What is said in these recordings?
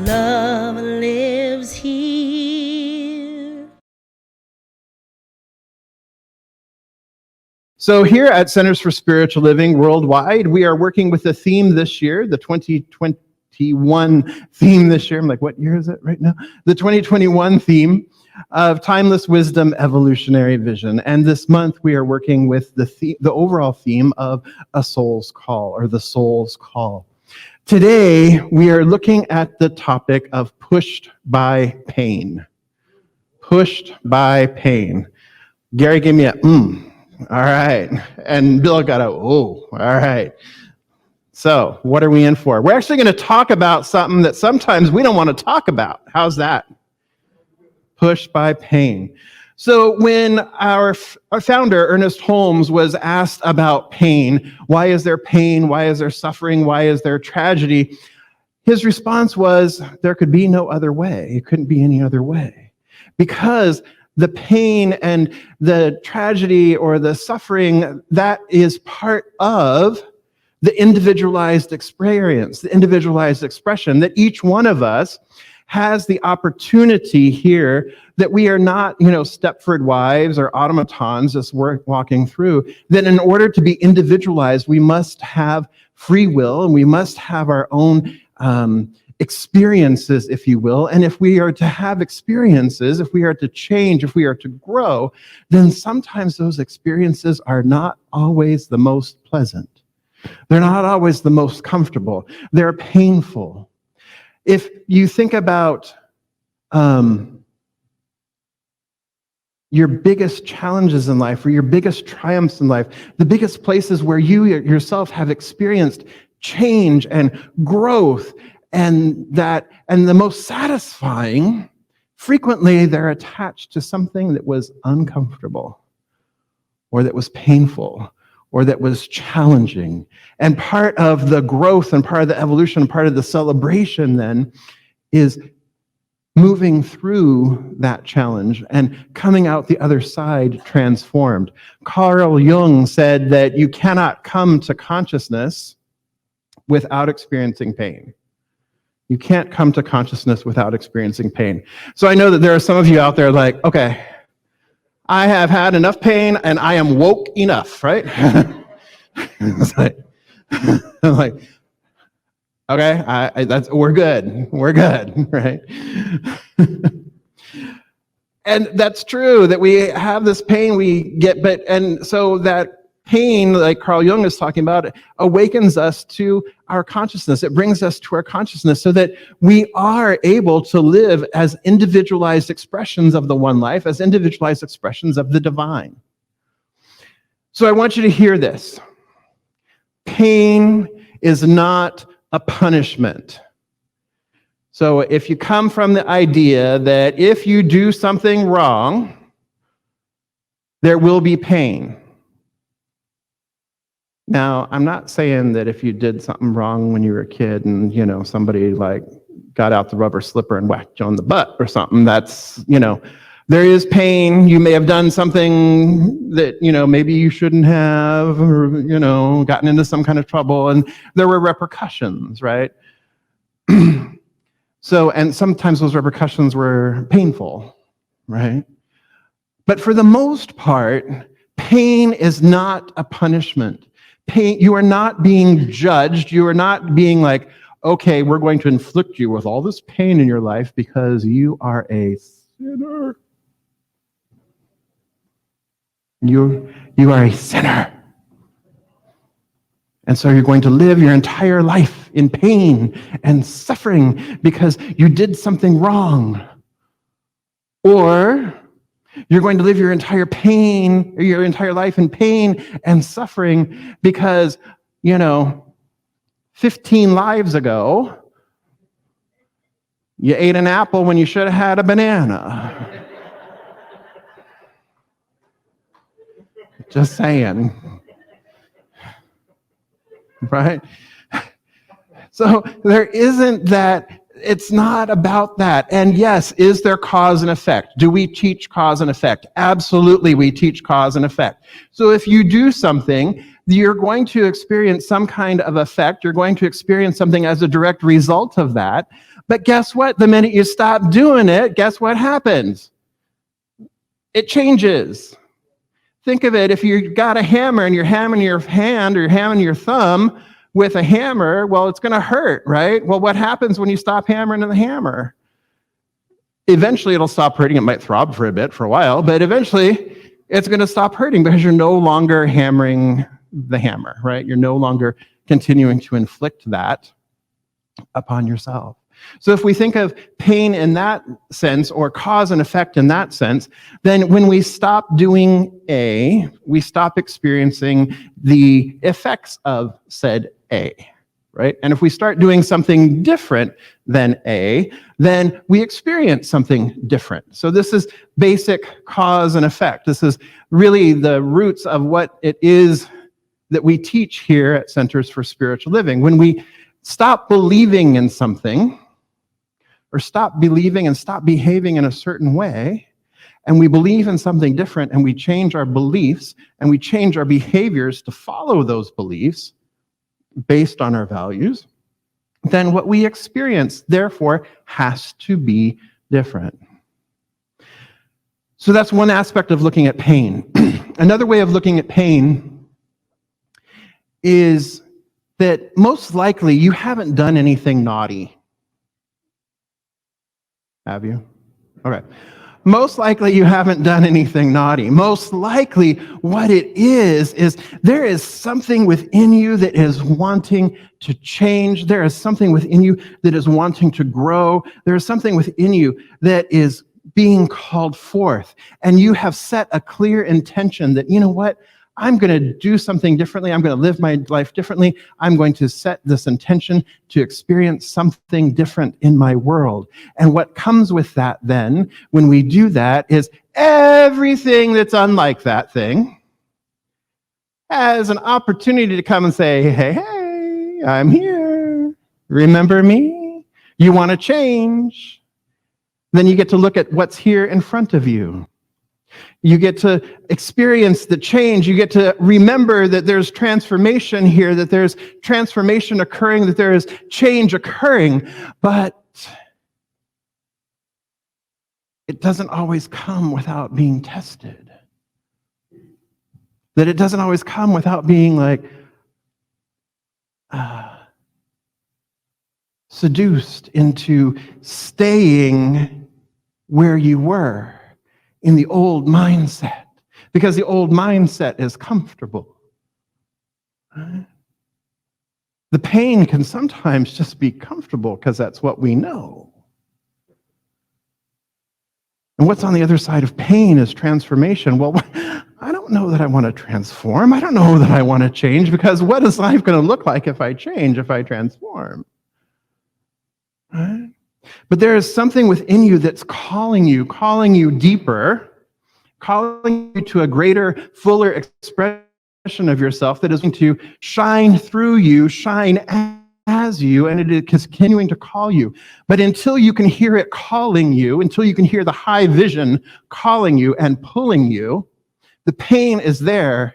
Love lives here. So here at Centers for Spiritual Living Worldwide, we are working with a theme this year, the 2021 theme this year. I'm like, what year is it right now? The 2021 theme of Timeless Wisdom, Evolutionary Vision. And this month we are working with the overall theme of A Soul's Call, or the Soul's Call. Today, we are looking at the topic of pushed by pain. Pushed by pain. Gary gave me a all right. And Bill got a all right. So, what are we in for? We're actually going to talk about something that sometimes we don't want to talk about. How's that? Pushed by pain. So when our founder, Ernest Holmes, was asked about pain, why is there pain? Why is there suffering? Why is there tragedy? His response was, there could be no other way. It couldn't be any other way. Because the pain and the tragedy or the suffering, that is part of the individualized experience, the individualized expression that each one of us has the opportunity here, that we are not, Stepford wives or automatons just walking through, that in order to be individualized, we must have free will and we must have our own experiences, if you will. And if we are to have experiences, if we are to change, if we are to grow, then sometimes those experiences are not always the most pleasant. They're not always the most comfortable. They're painful. If you think about your biggest challenges in life or your biggest triumphs in life, the biggest places where you yourself have experienced change and growth, and the most satisfying, frequently they're attached to something that was uncomfortable or that was painful or that was challenging. And part of the growth and part of the evolution, part of the celebration then is moving through that challenge and coming out the other side transformed. Carl Jung said that you cannot come to consciousness without experiencing pain. You can't come to consciousness without experiencing pain. So I know that there are some of you out there like, okay, I have had enough pain and I am woke enough, right? It's like, I'm like, okay, we're good, right? And that's true that we have this pain we get, and so that pain, like Carl Jung is talking about, awakens us to our consciousness. It brings us to our consciousness so that we are able to live as individualized expressions of the one life, as individualized expressions of the divine. So I want you to hear this. Pain is not a punishment. So if you come from the idea that if you do something wrong, there will be pain. Now, I'm not saying that if you did something wrong when you were a kid and, somebody got out the rubber slipper and whacked you on the butt or something, that's, there is pain. You may have done something that, maybe you shouldn't have, or, gotten into some kind of trouble, and there were repercussions, right? So, and sometimes those repercussions were painful, right? But for the most part, pain is not a punishment. Pain, you are not being judged. You are not being like, okay, we're going to inflict you with all this pain in your life because you are a sinner. You are a sinner. And so you're going to live your entire life in pain and suffering because you did something wrong. Or you're going to live your entire life in pain and suffering because, 15 lives ago, you ate an apple when you should have had a banana. Just saying. Right? So there isn't that. It's not about that. And yes, is there cause and effect? Do we teach cause and effect? Absolutely, we teach cause and effect. So if you do something, you're going to experience some kind of effect. You're going to experience something as a direct result of that. But guess what? The minute you stop doing it, guess what happens? It changes. Think of it, if you've got a hammer and you're hammering your hand or you're hammering your thumb with a hammer, well, it's going to hurt, right? Well, what happens when you stop hammering the hammer? Eventually, it'll stop hurting. It might throb for a bit, for a while, but eventually, it's going to stop hurting because you're no longer hammering the hammer, right? You're no longer continuing to inflict that upon yourself. So if we think of pain in that sense, or cause and effect in that sense, then when we stop doing A, we stop experiencing the effects of said A, right? And if we start doing something different than A, then we experience something different. So this is basic cause and effect. This is really the roots of what it is that we teach here at Centers for Spiritual Living. When we stop believing in something, or stop believing and stop behaving in a certain way, and we believe in something different, and we change our beliefs, and we change our behaviors to follow those beliefs based on our values, then what we experience, therefore, has to be different. So that's one aspect of looking at pain. Another way of looking at pain is that most likely you haven't done anything naughty. Have you? Okay. Most likely you haven't done anything naughty. Most likely what it is there is something within you that is wanting to change. There is something within you that is wanting to grow. There is something within you that is being called forth. And you have set a clear intention that, you know what? I'm going to do something differently. I'm going to live my life differently. I'm going to set this intention to experience something different in my world. And what comes with that then, when we do that, is everything that's unlike that thing has an opportunity to come and say, hey, I'm here. Remember me? You want to change? Then you get to look at what's here in front of you. You get to experience the change. You get to remember that there's transformation here, that there's transformation occurring, that there is change occurring. But it doesn't always come without being tested. That it doesn't always come without being like seduced into staying where you were. In the old mindset, because the old mindset is comfortable. Right? The pain can sometimes just be comfortable because that's what we know. And what's on the other side of pain is transformation. Well, I don't know that I want to transform. I don't know that I want to change, because what is life going to look like if I change, if I transform? Right? But there is something within you that's calling you deeper, calling you to a greater, fuller expression of yourself that is going to shine through you, shine as you, and it is continuing to call you. But until you can hear it calling you, until you can hear the high vision calling you and pulling you, the pain is there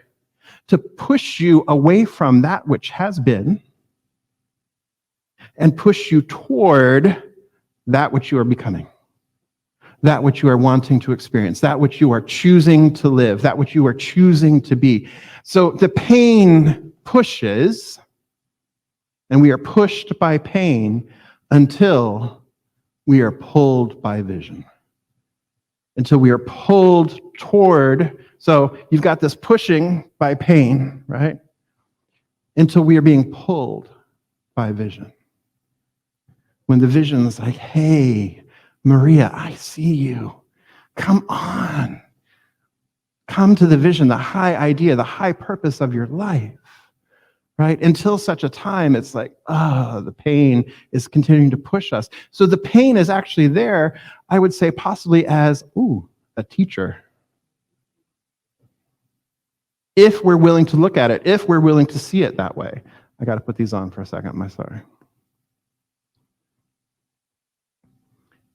to push you away from that which has been and push you toward that which you are becoming, that which you are wanting to experience, that which you are choosing to live, that which you are choosing to be. So the pain pushes, and we are pushed by pain until we are pulled by vision, until we are pulled toward. So you've got this pushing by pain, right? Until we are being pulled by vision. When the vision is like, hey, Maria, I see you. Come on. Come to the vision, the high idea, the high purpose of your life, right? Until such a time, it's like, the pain is continuing to push us. So the pain is actually there, I would say possibly as, a teacher. If we're willing to look at it, if we're willing to see it that way. I got to put these on for a second, sorry.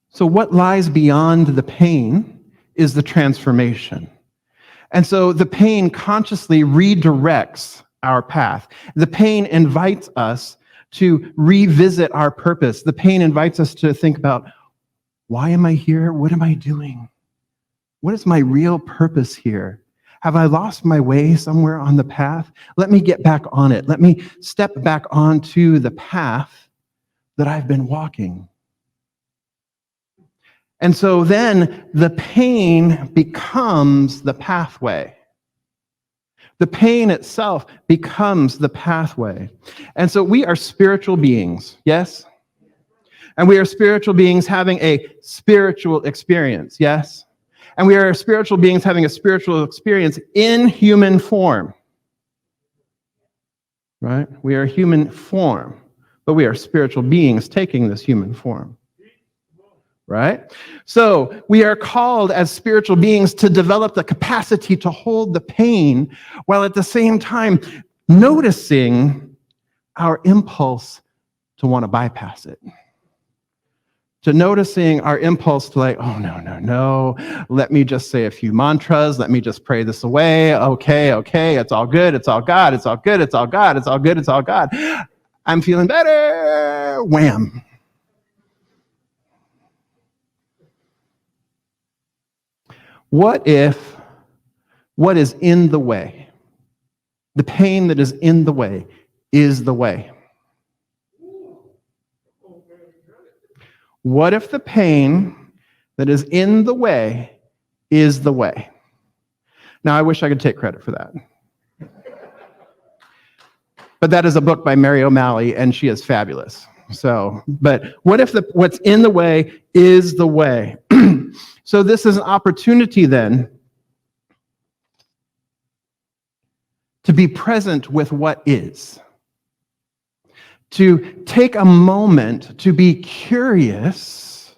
So what lies beyond the pain is the transformation. And so the pain consciously redirects our path. The pain invites us to revisit our purpose. The pain invites us to think about, why am I here? What am I doing? What is my real purpose here? Have I lost my way somewhere on the path? Let me get back on it. Let me step back onto the path that I've been walking. And so then the pain becomes the pathway. The pain itself becomes the pathway. And so we are spiritual beings, yes? And we are spiritual beings having a spiritual experience, yes? And we are spiritual beings having a spiritual experience in human form, right? We are human form, but we are spiritual beings taking this human form, right? So we are called as spiritual beings to develop the capacity to hold the pain while at the same time noticing our impulse to want to bypass it. To noticing our impulse to like, oh, no. Let me just say a few mantras. Let me just pray this away. Okay. It's all good. It's all God. It's all good. It's all God. It's all good. It's all God. I'm feeling better. Wham. What if what is in the way, the pain that is in the way, is the way? What if the pain that is in the way is the way? Now, I wish I could take credit for that. But that is a book by Mary O'Malley, and she is fabulous. But what if what's in the way is the way? So this is an opportunity then to be present with what is. To take a moment to be curious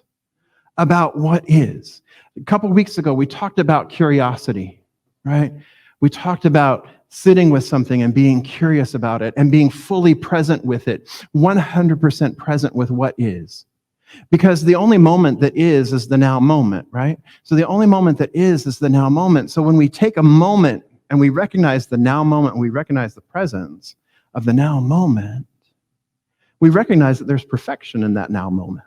about what is. A couple of weeks ago, we talked about curiosity, right? We talked about sitting with something and being curious about it and being fully present with it, 100% present with what is. Because the only moment that is the now moment, right? So the only moment that is the now moment. So when we take a moment and we recognize the now moment, and we recognize the presence of the now moment, we recognize that there's perfection in that now moment.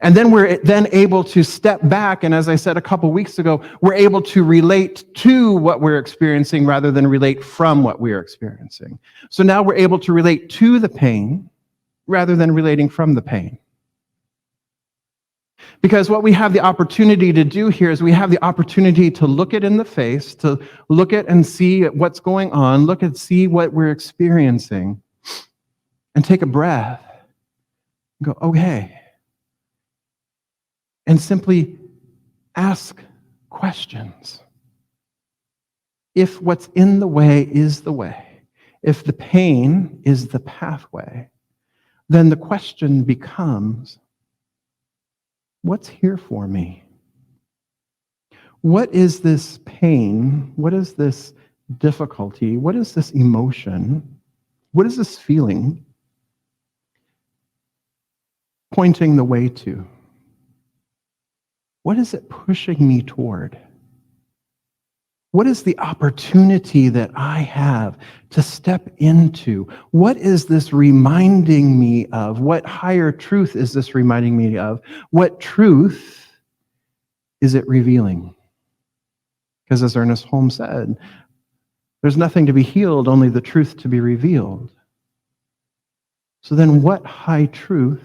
And then we're then able to step back, and as I said a couple weeks ago, we're able to relate to what we're experiencing rather than relate from what we're experiencing. So now we're able to relate to the pain rather than relating from the pain. Because what we have the opportunity to do here is we have the opportunity to look it in the face, to look at and see what's going on, look and see what we're experiencing, and take a breath and go, okay. And simply ask questions. If what's in the way is the way, if the pain is the pathway, then the question becomes, what's here for me? What is this pain? What is this difficulty? What is this emotion? What is this feeling pointing the way to? What is it pushing me toward? What is the opportunity that I have to step into? What is this reminding me of? What higher truth is this reminding me of? What truth is it revealing? Because as Ernest Holmes said, there's nothing to be healed, only the truth to be revealed. So then what high truth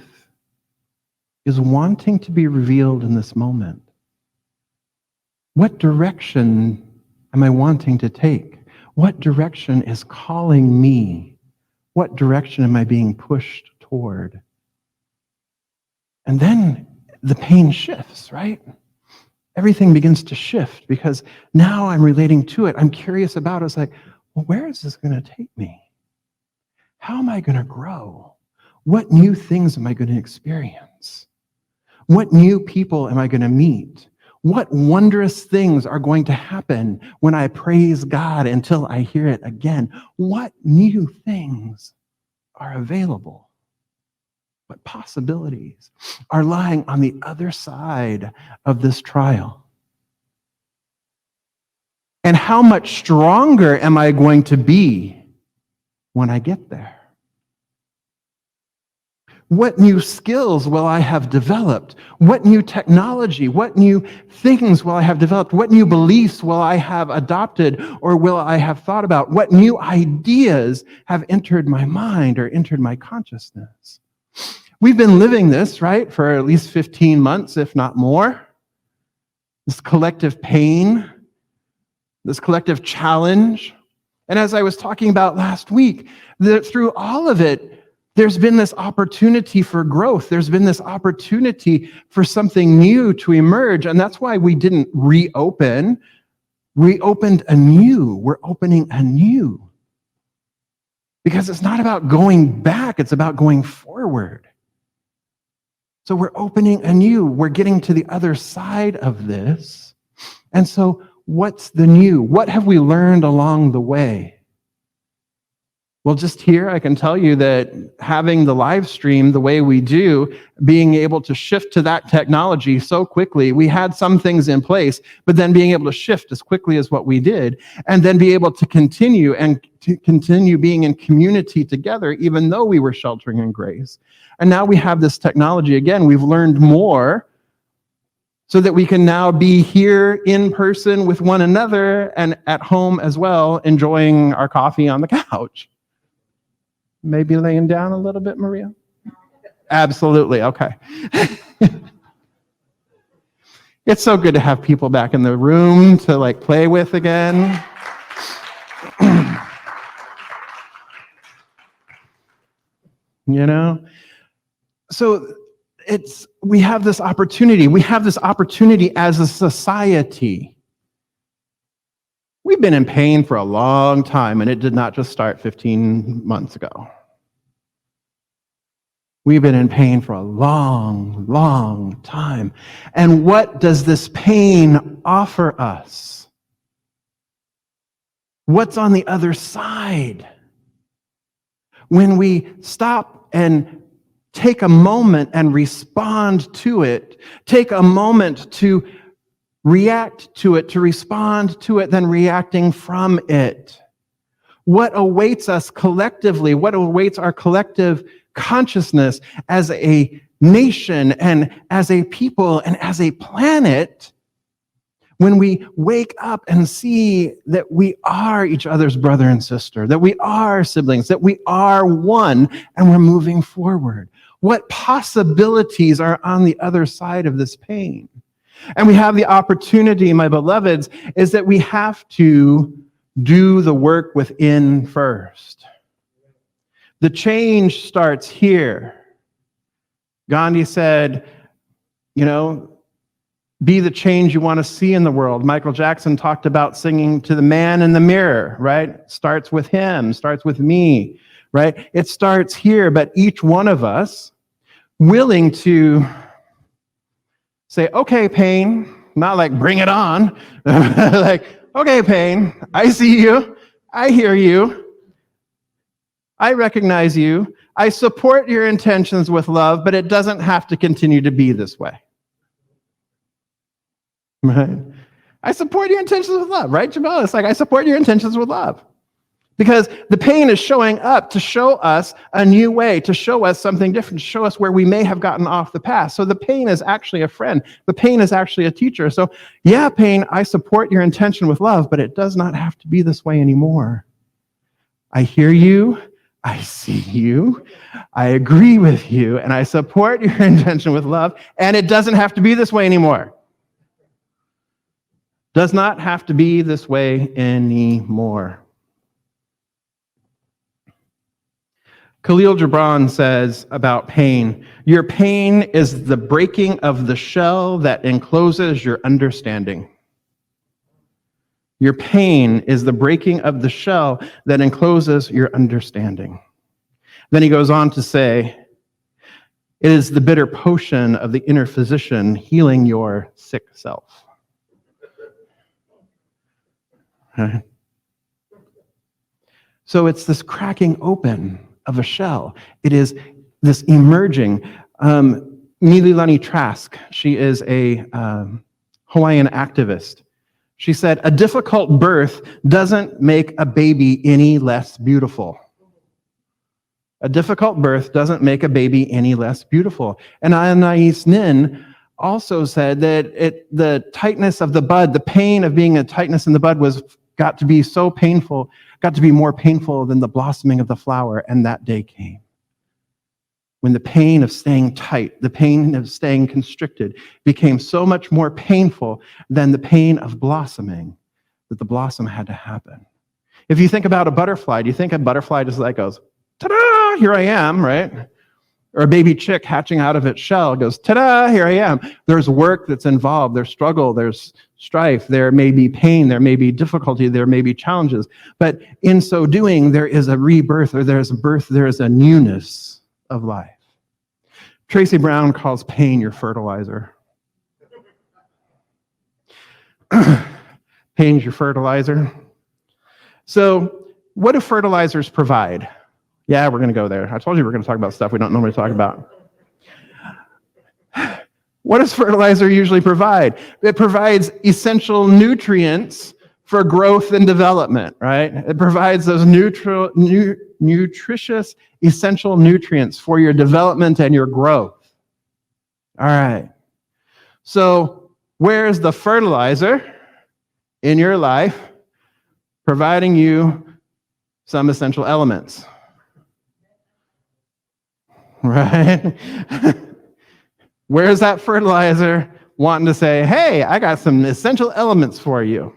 is wanting to be revealed in this moment? What direction am I wanting to take? What direction is calling me? What direction am I being pushed toward? And then the pain shifts, right? Everything begins to shift because now I'm relating to it. I'm curious about it. It's like, well, where is this going to take me? How am I going to grow? What new things am I going to experience? What new people am I going to meet? What wondrous things are going to happen when I praise God until I hear it again? What new things are available? What possibilities are lying on the other side of this trial? And how much stronger am I going to be when I get there? What new skills will I have developed? What new technology, what new things will I have developed? What new beliefs will I have adopted or will I have thought about? What new ideas have entered my mind or entered my consciousness? We've been living this, right, for at least 15 months, if not more. This collective pain, this collective challenge. And as I was talking about last week, through all of it, there's been this opportunity for growth. There's been this opportunity for something new to emerge. And that's why we didn't reopen. We opened anew. We're opening anew. Because it's not about going back, it's about going forward. So we're opening anew. We're getting to the other side of this. And so what's the new? What have we learned along the way? Well, just here, I can tell you that having the live stream the way we do, being able to shift to that technology so quickly, we had some things in place, but then being able to shift as quickly as what we did, and then be able to continue being in community together, even though we were sheltering in grace. And now we have this technology again. We've learned more so that we can now be here in person with one another and at home as well, enjoying our coffee on the couch. Maybe laying down a little bit, Maria? Absolutely, okay. It's so good to have people back in the room to play with again. So we have this opportunity. We have this opportunity as a society. We've been in pain for a long time, and it did not just start 15 months ago. We've been in pain for a long, long time. And what does this pain offer us? What's on the other side? When we stop and take a moment and respond to it, take a moment to react to it, to respond to it, then reacting from it. What awaits us collectively? What awaits our collective consciousness as a nation and as a people and as a planet when we wake up and see that we are each other's brother and sister, that we are siblings, that we are one, and we're moving forward? What possibilities are on the other side of this pain? And we have the opportunity, my beloveds, is that we have to do the work within first. The change starts here. Gandhi said, be the change you want to see in the world. Michael Jackson talked about singing to the man in the mirror, right? Starts with him, starts with me, right? It starts here, but each one of us willing to say, okay, pain, not bring it on, okay, pain, I see you, I hear you, I recognize you, I support your intentions with love, but it doesn't have to continue to be this way. Right? I support your intentions with love, right, Jamel? It's I support your intentions with love. Because the pain is showing up to show us a new way, to show us something different, to show us where we may have gotten off the path. So the pain is actually a friend. The pain is actually a teacher. So yeah, pain, I support your intention with love, but it does not have to be this way anymore. I hear you. I see you. I agree with you. And I support your intention with love. And it doesn't have to be this way anymore. Does not have to be this way anymore. Khalil Gibran says about pain, your pain is the breaking of the shell that encloses your understanding. Your pain is the breaking of the shell that encloses your understanding. Then he goes on to say, it is the bitter potion of the inner physician healing your sick self. So it's this cracking open of a shell. It is this emerging. Mililani Trask, she is a Hawaiian activist. She said, a difficult birth doesn't make a baby any less beautiful. A difficult birth doesn't make a baby any less beautiful. And Anais Nin also said that the tightness of the bud, the pain of being a tightness in the bud got to be so painful, got to be more painful than the blossoming of the flower. And that day came when the pain of staying tight, the pain of staying constricted became so much more painful than the pain of blossoming, that the blossom had to happen. If you think about a butterfly, do you think a butterfly just like goes, ta-da, here I am, right? Or a baby chick hatching out of its shell goes, ta-da, here I am. There's work that's involved, there's struggle, there's strife, there may be pain, there may be difficulty, there may be challenges. But in so doing, there is a rebirth, or there's a birth, there is a newness of life. Tracy Brown calls pain your fertilizer. Pain's your fertilizer. So what do fertilizers provide? Yeah, we're going to go there. I told you we're going to talk about stuff we don't normally talk about. What does fertilizer usually provide? It provides essential nutrients for growth and development, right? It provides those nutritious, essential nutrients for your development and your growth. All right. So where's the fertilizer in your life providing you some essential elements? Right? Where's that fertilizer wanting to say, hey, I got some essential elements for you?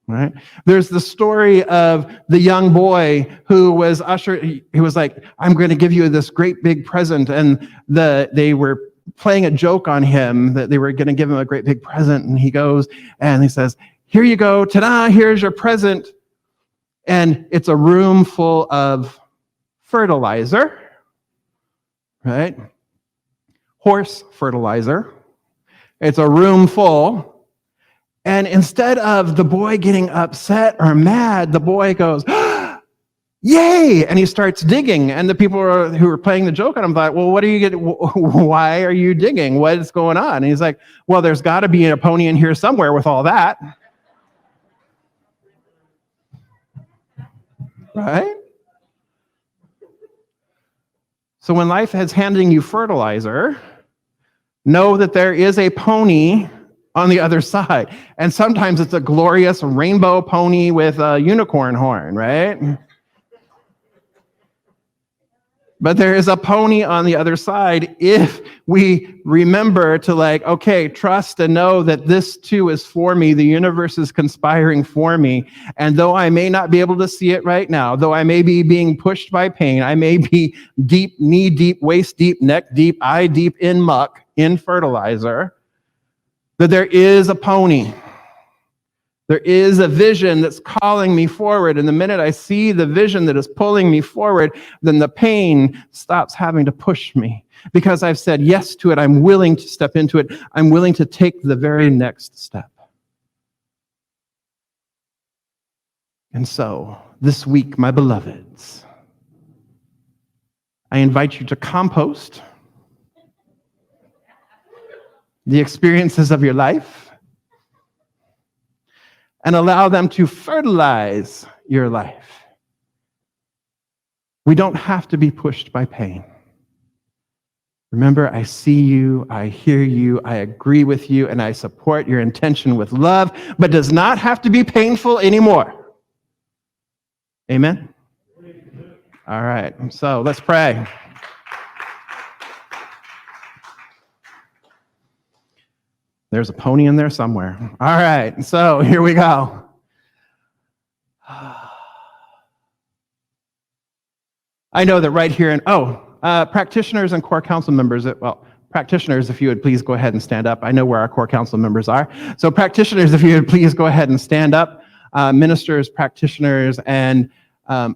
Right? There's the story of the young boy who was ushered, he was like, I'm going to give you this great big present. And they were playing a joke on him that they were going to give him a great big present. And he goes and he says, here you go, ta-da, here's your present. And it's a room full of fertilizer, right? Horse fertilizer. It's a room full. And instead of the boy getting upset or mad, the boy goes, yay! And he starts digging. And the people who were playing the joke on him thought, well, why are you digging? What is going on? And he's like, well, there's got to be a pony in here somewhere with all that. Right? So when life is handing you fertilizer, know that there is a pony on the other side. And sometimes it's a glorious rainbow pony with a unicorn horn, right? But there is a pony on the other side if we remember to okay, trust and know that this too is for me. The universe is conspiring for me. And though I may not be able to see it right now, though I may be being pushed by pain, I may be deep, knee deep, waist deep, neck deep, eye deep in muck, in fertilizer, that there is a pony. There is a vision that's calling me forward. And the minute I see the vision that is pulling me forward, then the pain stops having to push me. Because I've said yes to it, I'm willing to step into it. I'm willing to take the very next step. And so, this week, my beloveds, I invite you to compost the experiences of your life and allow them to fertilize your life. We don't have to be pushed by pain. Remember, I see you, I hear you, I agree with you, and I support your intention with love, but does not have to be painful anymore. Amen? All right, so let's pray. There's a pony in there somewhere. All right, so here we go. I know that right here practitioners and core council members, practitioners, if you would please go ahead and stand up. I know where our core council members are. So practitioners, if you would please go ahead and stand up. Ministers, practitioners, and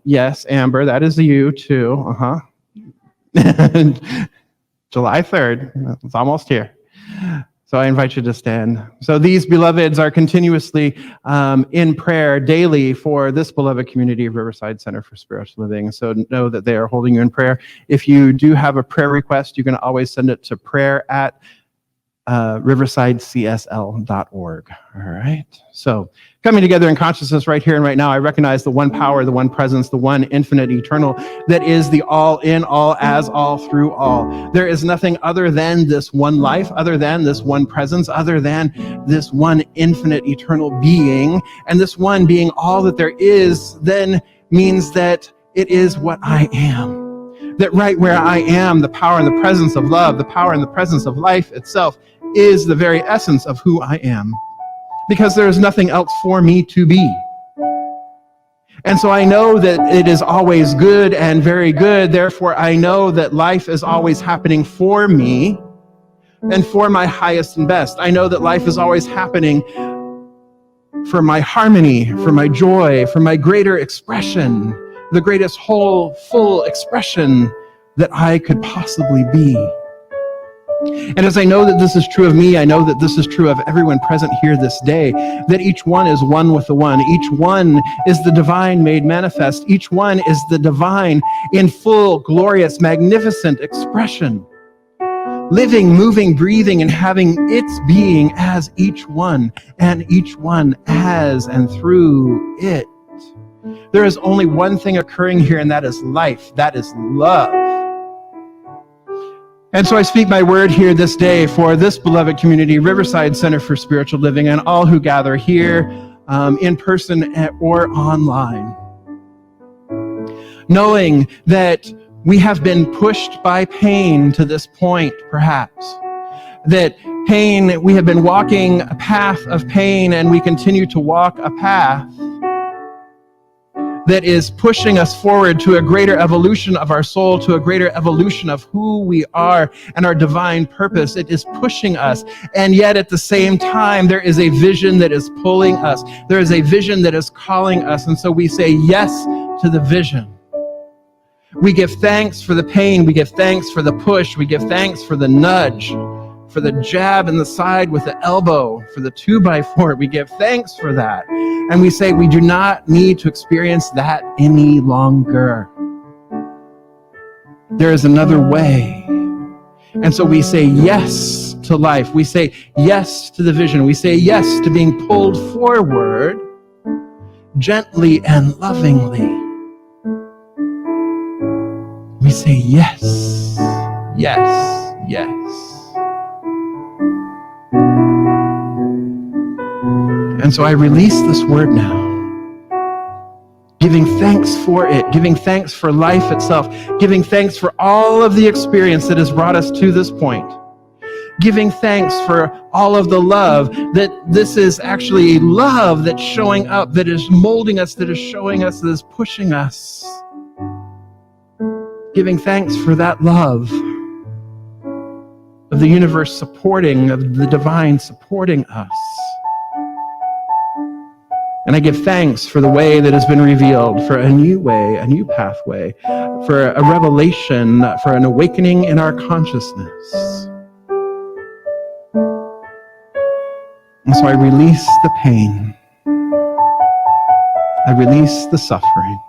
yes, Amber, that is you too. July 3rd, it's almost here. So I invite you to stand. So these beloveds are continuously in prayer daily for this beloved community of Riverside Center for Spiritual Living. So know that they are holding you in prayer. If you do have a prayer request, you can always send it to prayer at riversidecsl.org. All right. So coming together in consciousness right here and right now, I recognize the one power, the one presence, the one infinite eternal that is the all in, all as, all through all. There is nothing other than this one life, other than this one presence, other than this one infinite eternal being. And this one being all that there is then means that it is what I am. That right where I am, the power and the presence of love, the power and the presence of life itself is the very essence of who I am. Because there is nothing else for me to be. And so I know that it is always good and very good. Therefore, I know that life is always happening for me and for my highest and best. I know that life is always happening for my harmony, for my joy, for my greater expression, the greatest whole, full expression that I could possibly be. And as I know that this is true of me, I know that this is true of everyone present here this day, that each one is one with the one. Each one is the divine made manifest. Each one is the divine in full, glorious, magnificent expression, living, moving, breathing, and having its being as each one, and each one as and through it. There is only one thing occurring here, and that is life. That is love. And so I speak my word here this day for this beloved community, Riverside Center for Spiritual Living, and all who gather here in person or online. Knowing that we have been pushed by pain to this point, perhaps. That pain, we have been walking a path of pain, and we continue to walk a path that is pushing us forward to a greater evolution of our soul, to a greater evolution of who we are and our divine purpose. It is pushing us. And yet at the same time, there is a vision that is pulling us. There is a vision that is calling us. And so we say yes to the vision. We give thanks for the pain. We give thanks for the push. We give thanks for the nudge, for the jab in the side with the elbow, for the 2x4. We give thanks for that. And we say we do not need to experience that any longer. There is another way. And so we say yes to life. We say yes to the vision. We say yes to being pulled forward gently and lovingly. We say yes, yes, yes. And so I release this word now, giving thanks for it, giving thanks for life itself, giving thanks for all of the experience that has brought us to this point, giving thanks for all of the love, that this is actually love that's showing up, that is molding us, that is showing us, that is pushing us. Giving thanks for that love of the universe supporting, of the divine supporting us. And I give thanks for the way that has been revealed, for a new way, a new pathway, for a revelation, for an awakening in our consciousness. And so I release the pain. I release the suffering.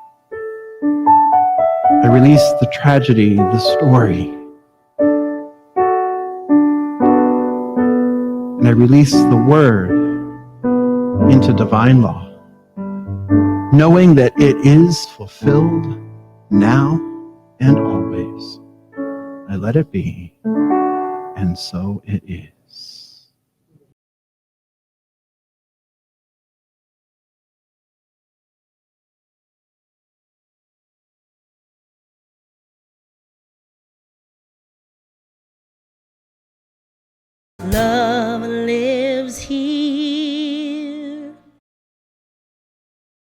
I release the tragedy, the story. And I release the word into divine law, knowing that it is fulfilled now and always. I let it be, and so it is. Love.